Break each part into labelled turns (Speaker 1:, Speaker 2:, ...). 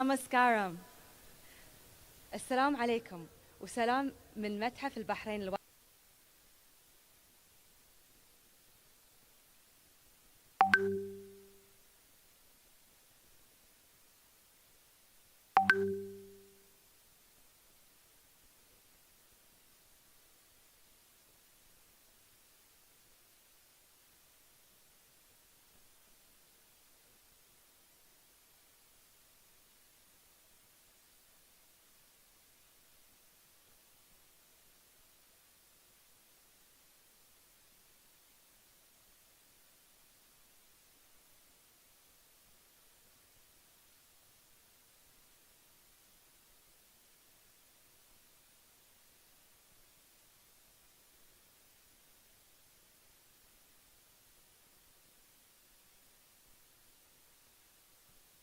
Speaker 1: نمسكارم. السلام عليكم وسلام من متحف البحرين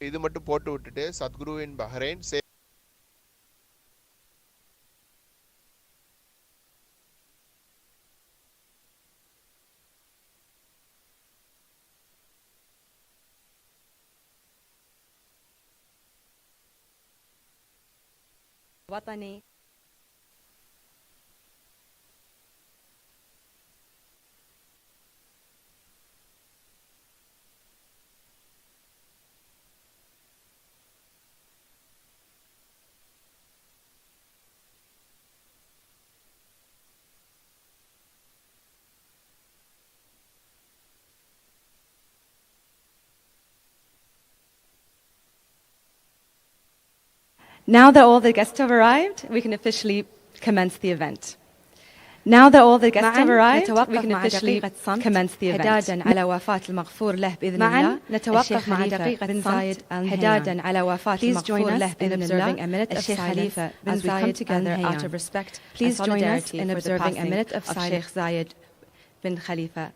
Speaker 2: இது மட்டும் போட்டு விட்டுட்டு சத்குரு இன் Bahrain
Speaker 1: وطني. Now that all the guests have arrived, we can officially commence the event. Now that all the guests have arrived, we can officially commence the event. حدادا على وفاة المغفور له بإذن الله. نتوقف مع دقيقة بن زايد حدادا على وفاة المغفور له بإذن الله. الشيخ خليفة بن زايد together out of respect. Please join us in observing a minute of silence. الشيخ زايد بن خليفة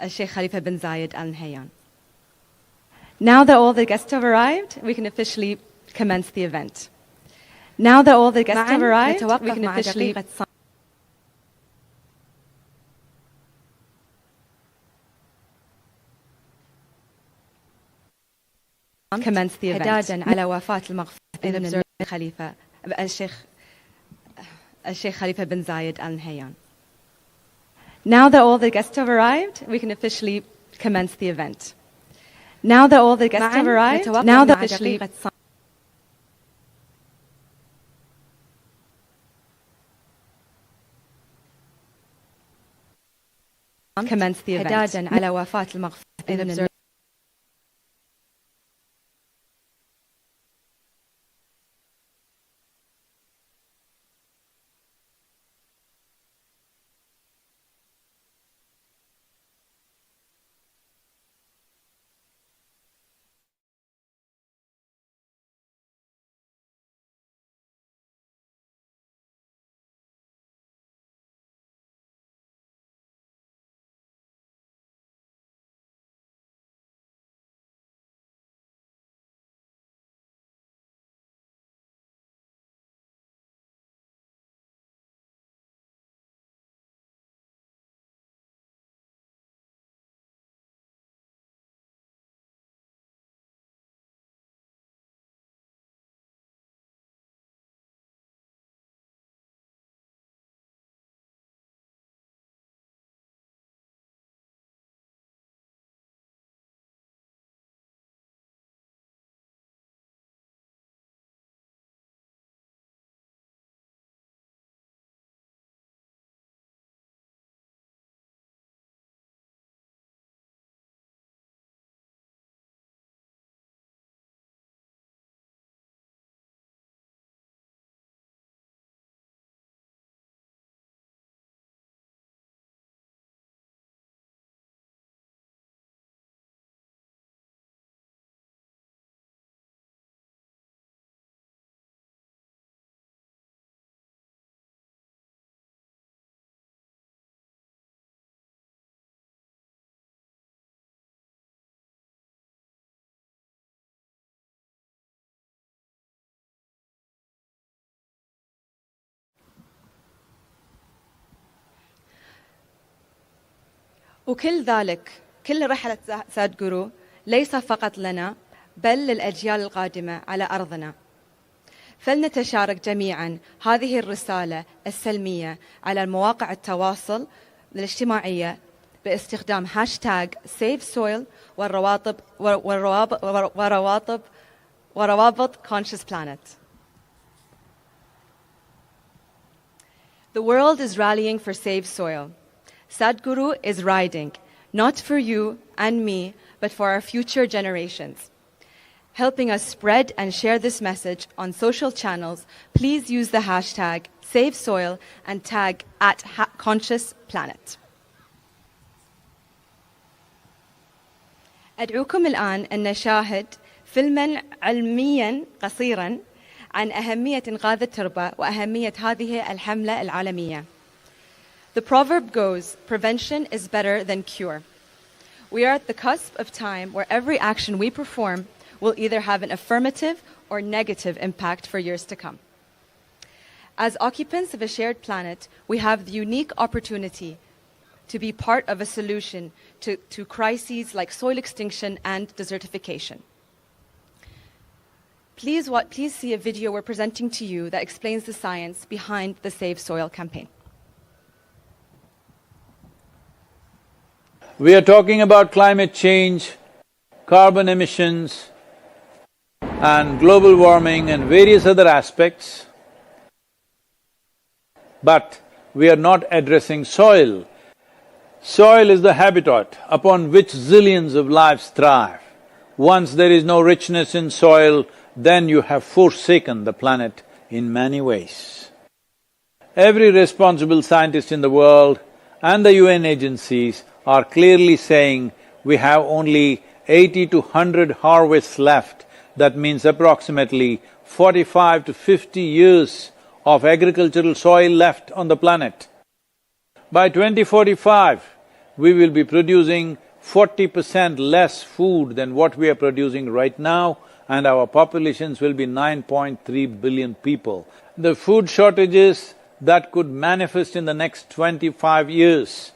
Speaker 1: الشيخ خليفة بن زايد آل نهيان. Now that all the guests have arrived, we can officially commence the event. Now that all the guests have arrived, we can officially commence the event. حدادا على وفاة المغفور بإذن الله. خليفة الشيخ خليفة بن زايد آل نهيان. Now that all the guests have arrived, we can officially commence the event. Now that all the guests have arrived, now that officially commence the event. حدادا على وفاة المغفور بإذن الله. وكل ذلك كل رحلة سادغورو ليس فقط لنا بل للأجيال القادمة على أرضنا. فلنتشارك جميعا هذه الرسالة السلمية على مواقع التواصل الاجتماعية باستخدام هاشتاغ #SaveSoil وروابط Conscious Planet. The world is rallying for Save Soil. Sadhguru is riding, not for you and me, but for our future generations. Helping us spread and share this message on social channels, please use the hashtag #SaveSoil and tag @Conscious Planet. أدعوكم الآن أن نشاهد فيلماً علمياً قصيراً عن أهمية إنقاذ التربة وأهمية هذه الحملة العالمية. The proverb goes, prevention is better than cure. We are at the cusp of time where every action we perform will either have an affirmative or negative impact for years to come. As occupants of a shared planet, we have the unique opportunity to be part of a solution to crises like soil extinction and desertification. Please see a video we're presenting to you that explains the science behind the Save Soil campaign.
Speaker 3: We are talking about climate change, carbon emissions, and global warming and various other aspects, but we are not addressing soil. Soil is the habitat upon which zillions of lives thrive. Once there is no richness in soil, then you have forsaken the planet in many ways. Every responsible scientist in the world and the UN agencies are clearly saying we have only 80 to 100 harvests left. That means approximately 45 to 50 years of agricultural soil left on the planet. By 2045, we will be producing 40% less food than what we are producing right now, and our populations will be 9.3 billion people. The food shortages that could manifest in the next 25 years,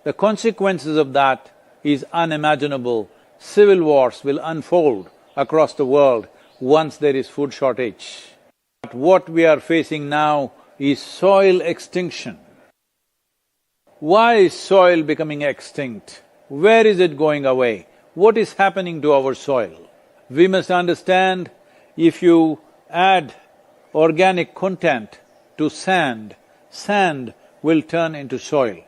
Speaker 3: the consequences of that is unimaginable. Civil wars will unfold across the world once there is food shortage. But what we are facing now is soil extinction. Why is soil becoming extinct? Where is it going away? What is happening to our soil? We must understand, if you add organic content to sand, sand will turn into soil.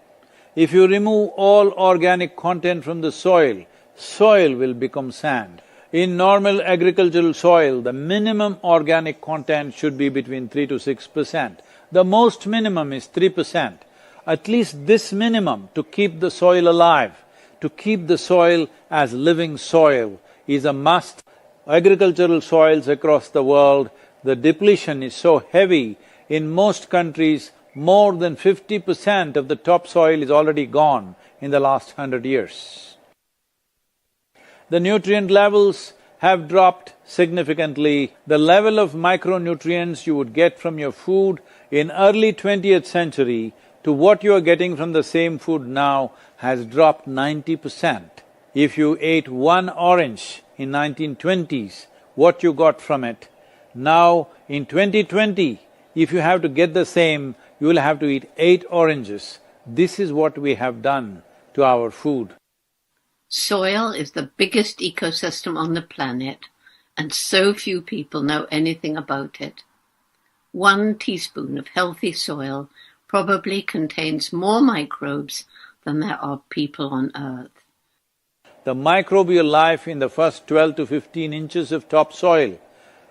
Speaker 3: If you remove all organic content from the soil, soil will become sand. In normal agricultural soil, the minimum organic content should be between 3 to 6%. The most minimum is 3%. At least this minimum to keep the soil alive, to keep the soil as living soil is a must. Agricultural soils across the world, the depletion is so heavy, in most countries, more than 50% of the topsoil is already gone in the last 100 years. The nutrient levels have dropped significantly. The level of micronutrients you would get from your food in early 20th century to what you are getting from the same food now has dropped 90%. If you ate one orange in 1920s, what you got from it, now in 2020, if you have to get the same, you will have to eat 8 oranges. This is what we have done to our food.
Speaker 4: Soil is the biggest ecosystem on the planet, and so few people know anything about it. 1 teaspoon of healthy soil probably contains more microbes than there are people on Earth.
Speaker 3: The microbial life in the first 12 to 15 inches of topsoil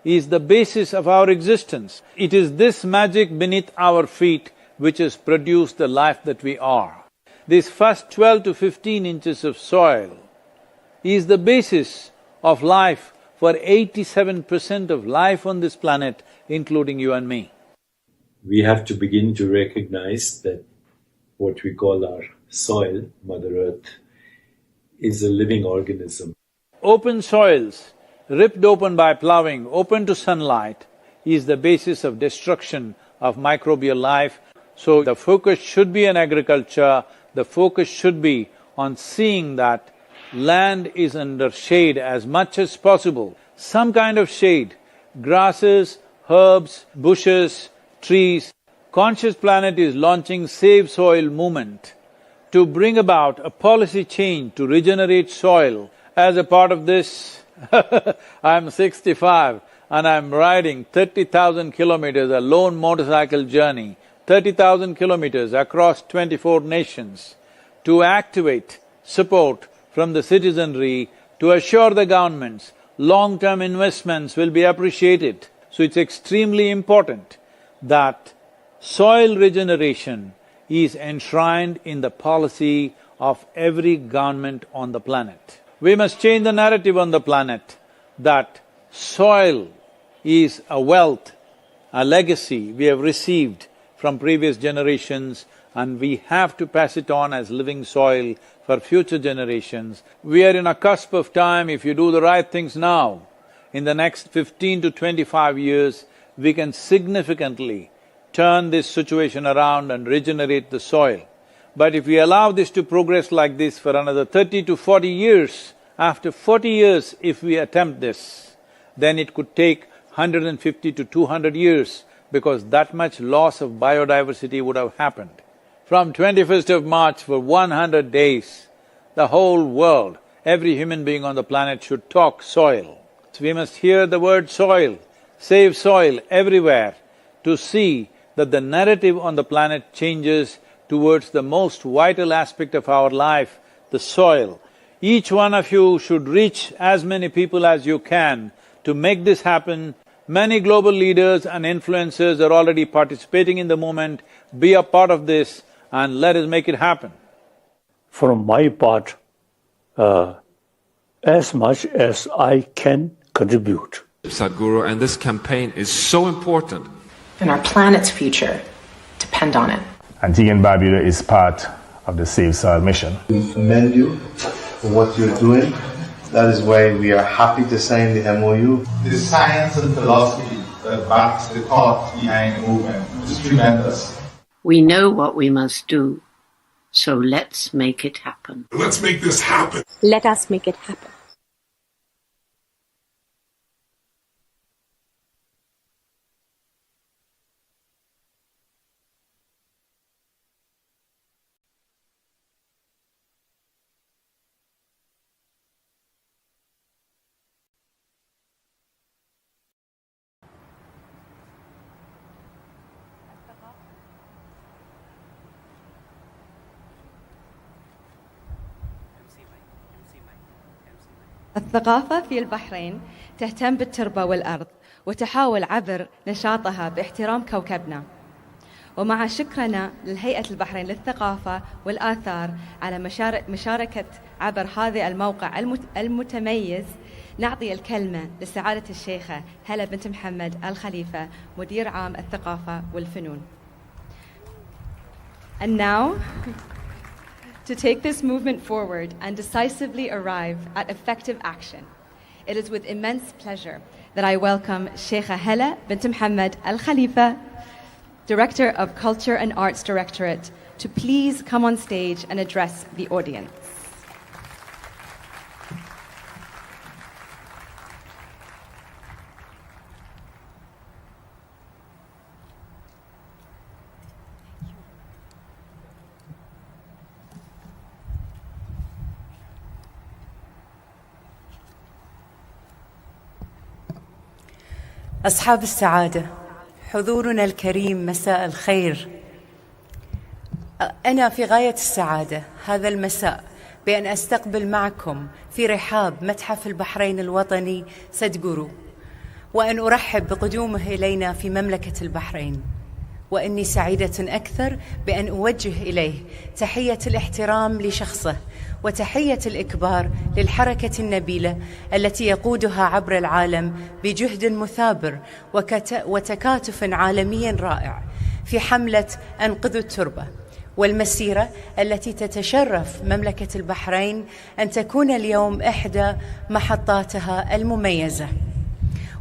Speaker 3: is the basis of our existence. It is this magic beneath our feet which has produced the life that we are. This first 12 to 15 inches of soil is the basis of life for 87% of life on this planet, including you and me.
Speaker 5: We have to begin to recognize that what we call our soil, Mother Earth, is a living organism.
Speaker 3: Open soils, ripped open by ploughing, open to sunlight, is the basis of destruction of microbial life. So the focus should be on agriculture, the focus should be on seeing that land is under shade as much as possible, some kind of shade, grasses, herbs, bushes, trees. Conscious Planet is launching Save Soil movement to bring about a policy change to regenerate soil. As a part of this, I'm 65 and I'm riding 30,000 kilometers, a lone motorcycle journey, 30,000 kilometers across 24 nations to activate support from the citizenry to assure the governments long-term investments will be appreciated. So it's extremely important that soil regeneration is enshrined in the policy of every government on the planet. We must change the narrative on the planet that soil is a wealth, a legacy we have received from previous generations, and we have to pass it on as living soil for future generations. We are in a cusp of time. If you do the right things now, in the next 15 to 25 years, we can significantly turn this situation around and regenerate the soil. But if we allow this to progress like this for another 30 to 40 years, after 40 years if we attempt this, then it could take 150 to 200 years because that much loss of biodiversity would have happened. From 21st of March for 100 days, the whole world, every human being on the planet should talk soil. So we must hear the word soil, save soil everywhere to see that the narrative on the planet changes towards the most vital aspect of our life, the soil. Each one of you should reach as many people as you can to make this happen. Many global leaders and influencers are already participating in the movement. Be a part of this and let us make it happen.
Speaker 6: From my part, as much as I can contribute.
Speaker 7: Sadhguru, and this campaign is so important.
Speaker 8: And our planet's future depend on it.
Speaker 9: Antigua and Barbuda is part of the Save Soil mission.
Speaker 10: We commend you for what you're doing. That is why we are happy to sign the MOU.
Speaker 11: The science and philosophy that backs the thought behind the movement is tremendous.
Speaker 4: We know what we must do, so let's make it happen.
Speaker 12: Let's make this happen.
Speaker 13: Let us make it happen.
Speaker 1: الثقافة في البحرين تهتم بالتربة والأرض وتحاول عبر نشاطها باحترام كوكبنا. ومع شكرنا للهيئة البحرين للثقافة والآثار على مشاركة عبر هذا الموقع المتميز، نعطي الكلمة لسعادة الشيخة هلا بنت محمد الخليفة مدير عام الثقافة والفنون. And now, to take this movement forward and decisively arrive at effective action, it is with immense pleasure that I welcome Sheikha Hala bint Muhammad Al Khalifa, Director of Culture and Arts Directorate, to please come on stage and address the audience.
Speaker 14: أصحاب السعادة، حضورنا الكريم، مساء الخير. أنا في غاية السعادة هذا المساء بأن أستقبل معكم في رحاب متحف البحرين الوطني سادغورو، وأن أرحب بقدومه إلينا في مملكة البحرين، وإني سعيدة أكثر بأن أوجه إليه تحية الاحترام لشخصه وتحية الإكبار للحركة النبيلة التي يقودها عبر العالم بجهد مثابر وتكاتف عالمي رائع في حملة أنقذوا التربة، والمسيرة التي تتشرف مملكة البحرين أن تكون اليوم إحدى محطاتها المميزة.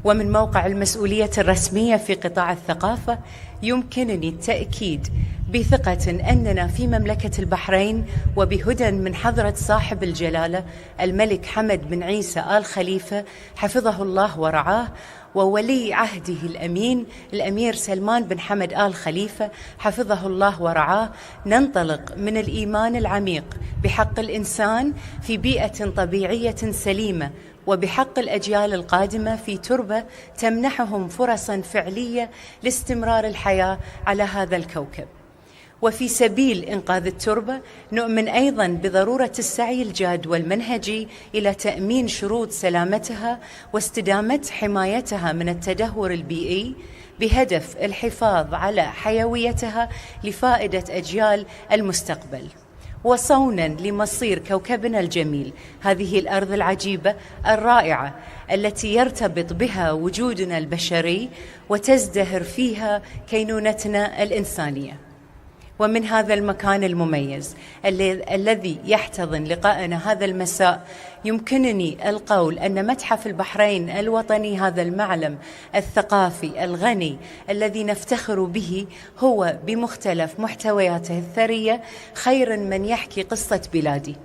Speaker 14: ومن موقع المسؤولية الرسمية في قطاع الثقافة يمكنني التأكيد بثقة أننا في مملكة البحرين وبهدى من حضرة صاحب الجلالة الملك حمد بن عيسى آل خليفة حفظه الله ورعاه، وولي عهده الأمين الأمير سلمان بن حمد آل خليفة حفظه الله ورعاه، ننطلق من الإيمان العميق بحق الإنسان في بيئة طبيعية سليمة، وبحق الأجيال القادمة في تربة تمنحهم فرصاً فعلية لاستمرار الحياة على هذا الكوكب. وفي سبيل إنقاذ التربة نؤمن أيضاً بضرورة السعي الجاد والمنهجي إلى تأمين شروط سلامتها واستدامة حمايتها من التدهور البيئي بهدف الحفاظ على حيويتها لفائدة أجيال المستقبل، وصونا لمصير كوكبنا الجميل، هذه الأرض العجيبة الرائعة التي يرتبط بها وجودنا البشري وتزدهر فيها كينونتنا الإنسانية. ومن هذا المكان المميز الذي يحتضن لقاءنا هذا المساء يمكنني القول أن متحف البحرين الوطني، هذا المعلم الثقافي الغني الذي نفتخر به، هو بمختلف محتوياته الثرية خير من يحكي قصة بلادي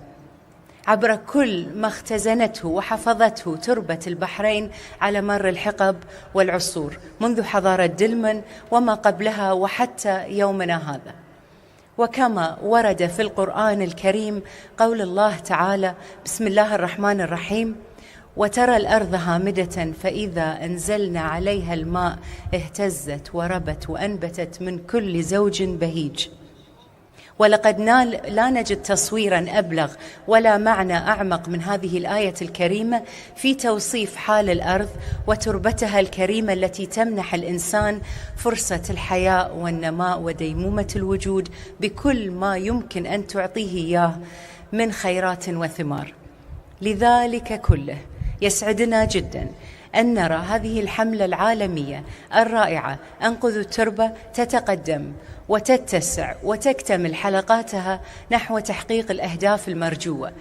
Speaker 14: عبر كل ما اختزنته وحفظته تربة البحرين على مر الحقب والعصور، منذ حضارة دلمن وما قبلها وحتى يومنا هذا. وكما ورد في القرآن الكريم قول الله تعالى: بسم الله الرحمن الرحيم: وترى الأرض هامدة فإذا أنزلنا عليها الماء اهتزت وربت وأنبتت من كل زوج بهيج. ولقد لا نجد تصويراً أبلغ ولا معنى أعمق من هذه الآية الكريمة في توصيف حال الأرض وتربتها الكريمة التي تمنح الإنسان فرصة الحياة والنماء وديمومة الوجود بكل ما يمكن أن تعطيه إياه من خيرات وثمار. لذلك كله يسعدنا جداً أن نرى هذه الحملة العالمية الرائعة أنقذوا التربة تتقدم وتتسع وتكتمل حلقاتها نحو تحقيق الأهداف المرجوة،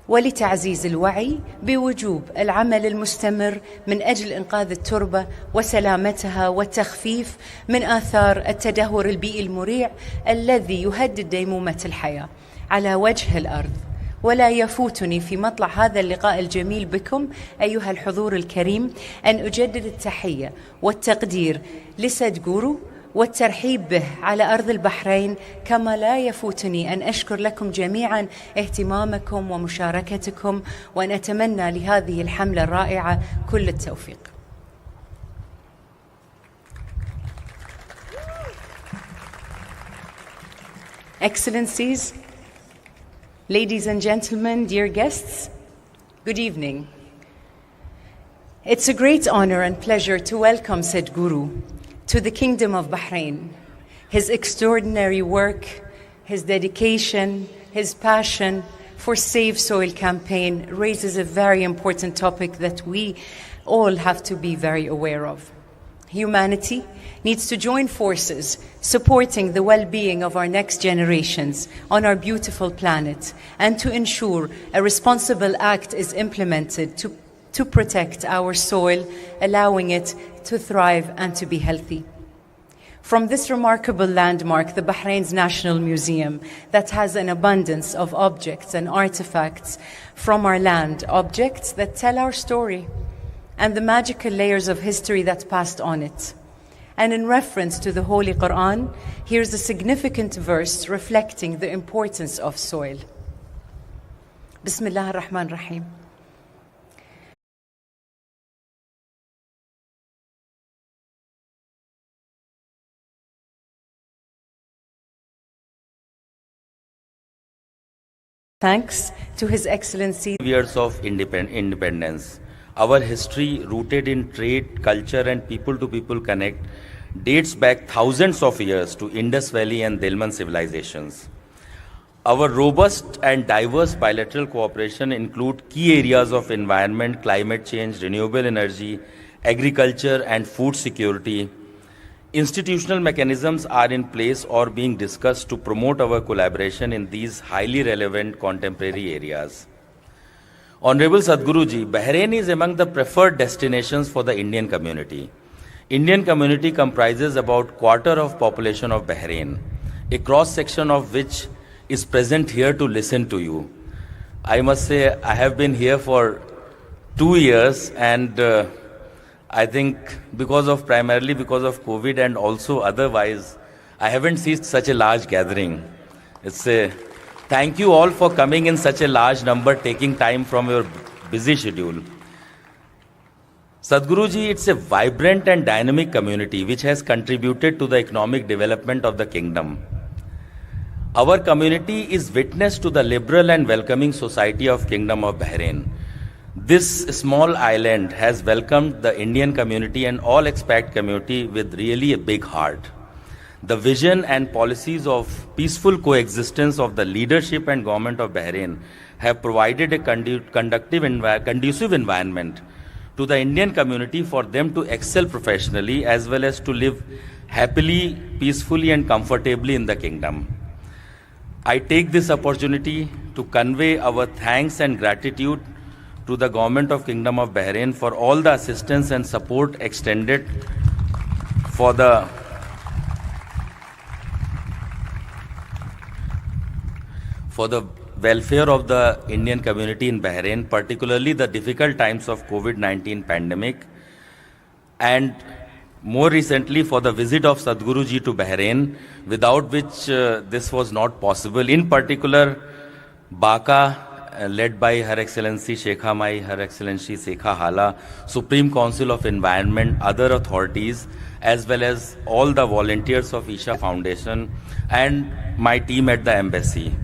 Speaker 14: ولتعزيز الوعي بوجوب العمل المستمر من أجل إنقاذ التربة وسلامتها والتخفيف من آثار التدهور البيئي المريع الذي يهدد ديمومة الحياة على وجه الأرض. ولا يفوتني في مطلع هذا اللقاء الجميل بكم أيها الحضور الكريم أن أجدد التحية والتقدير لسادغورو والترحيب به على أرض البحرين، كما لا يفوتني أن أشكر لكم جميعا اهتمامكم ومشاركتكم، وأن أتمنى لهذه الحملة الرائعة كل التوفيق. Excellencies, ladies and gentlemen, dear guests, good evening. It's a great honor and pleasure to welcome Sadhguru to the Kingdom of Bahrain. His extraordinary work, his dedication, his passion for Save Soil campaign raises a very important topic that we all have to be very aware of. Humanity needs to join forces supporting the well-being of our next generations on our beautiful planet, and to ensure a responsible act is implemented to protect our soil, allowing it to thrive and to be healthy. From this remarkable landmark, the Bahrain's National Museum, that has an abundance of objects and artifacts from our land, objects that tell our story and the magical layers of history that passed on it. And in reference to the Holy Quran, here's a significant verse reflecting the importance of soil. Bismillah ar-Rahman ar-Rahim. Thanks to His Excellency.
Speaker 12: Years of independence. Our history, rooted in trade, culture and people-to-people connect, dates back thousands of years to Indus Valley and Delman civilizations. Our robust and diverse bilateral cooperation include key areas of environment, climate change, renewable energy, agriculture and food security. Institutional mechanisms are in place or being discussed to promote our collaboration in these highly relevant contemporary areas. Honorable Sadhguruji, Bahrain is among the preferred destinations for the Indian community. Indian community comprises about quarter of population of Bahrain. a cross-section of which is present here to listen to you. I must say, I have been here for 2 years, and I think primarily because of COVID and also otherwise, I haven't seen such a large gathering. Thank you all for coming in such a large number, taking time from your busy schedule. Sadhguruji, it's a vibrant and dynamic community which has contributed to the economic development of the kingdom. Our community is witness to the liberal and welcoming society of Kingdom of Bahrain. This small island has welcomed the Indian community and all expat community with really a big heart. The vision and policies of peaceful coexistence of the leadership and government of Bahrain have provided a conducive environment to the Indian community for them to excel professionally as well as to live happily, peacefully and comfortably in the kingdom. I take this opportunity to convey our thanks and gratitude to the government of Kingdom of Bahrain for all the assistance and support extended for the welfare of the Indian community in Bahrain, particularly the difficult times of COVID-19 pandemic, and more recently for the visit of Sadhguruji to Bahrain, without which this was not possible. In particular, Baku, led by Her Excellency Sheikha Mai, Her Excellency Sheikha Hala, Supreme Council of Environment, other authorities, as well as all the volunteers of Isha Foundation and my team at the embassy.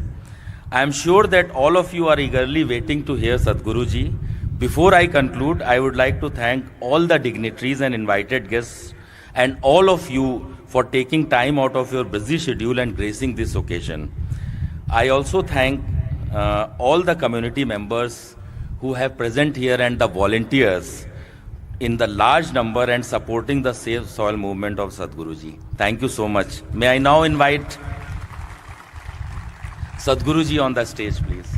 Speaker 12: I am sure that all of you are eagerly waiting to hear Sadhguruji. Before I conclude, I would like to thank all the dignitaries and invited guests and all of you for taking time out of your busy schedule and gracing this occasion. I also thank all the community members who have present here and the volunteers in the large number and supporting the Save Soil movement of Sadhguruji. Thank you so much. May I now invite Sadhguruji on the stage, please.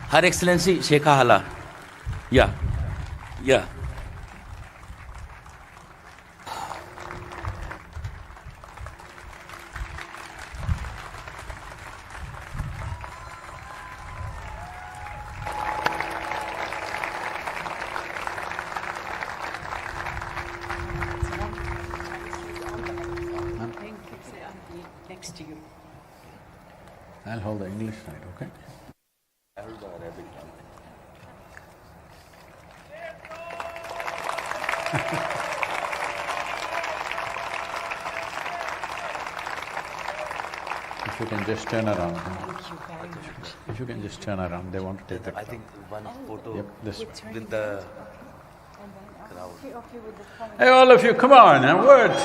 Speaker 12: Her Excellency Sheikha Hala. Yeah.
Speaker 14: Next to you.
Speaker 3: I'll hold the English side, okay?
Speaker 12: I hold the Arabic one.
Speaker 3: If you can just turn around.
Speaker 14: Thank you very much.
Speaker 3: If you can just turn around, they want to take it.
Speaker 12: I think one photo
Speaker 3: this way.
Speaker 12: with the crowd.
Speaker 3: Hey, all of you, come on, now words.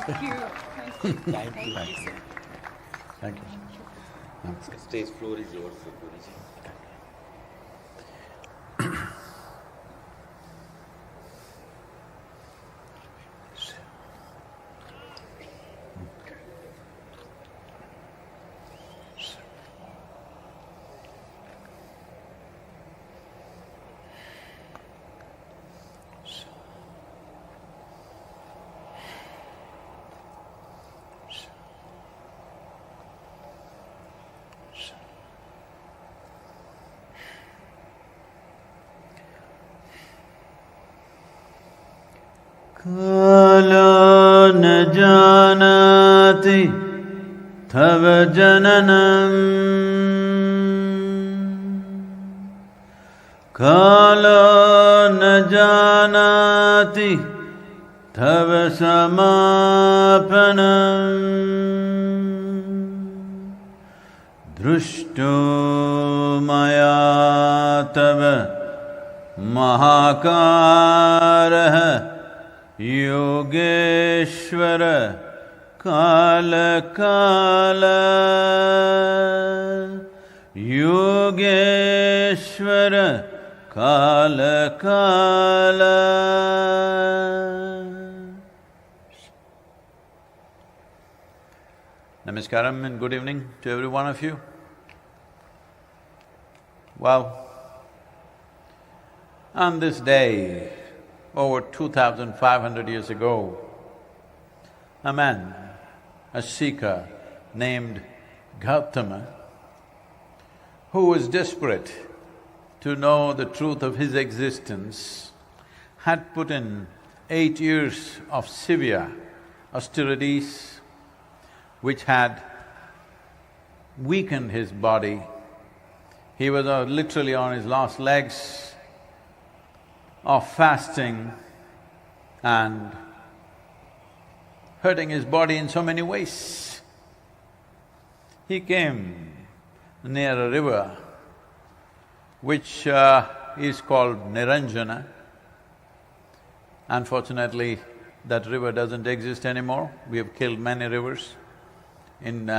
Speaker 14: Thank you.
Speaker 12: Thank you.
Speaker 3: Thank you.
Speaker 12: The stage floor is yours, Sadhguruji.
Speaker 13: Kala na janati thav jananam Kala na janati thav samapanam Drushto maya tava mahakarah Yogeshwara Kala Kala Yogeshwara Kala Kala Namaskaram and good evening to every one of you. Well, on this day, over 2,500 years ago, a man, a seeker named Gautama, who was desperate to know the truth of his existence, had put in 8 years of severe austerities which had weakened his body. He was literally on his last legs of fasting and hurting his body in so many ways. He came near a river which is called Niranjana. Unfortunately, that river doesn't exist anymore. We have killed many rivers in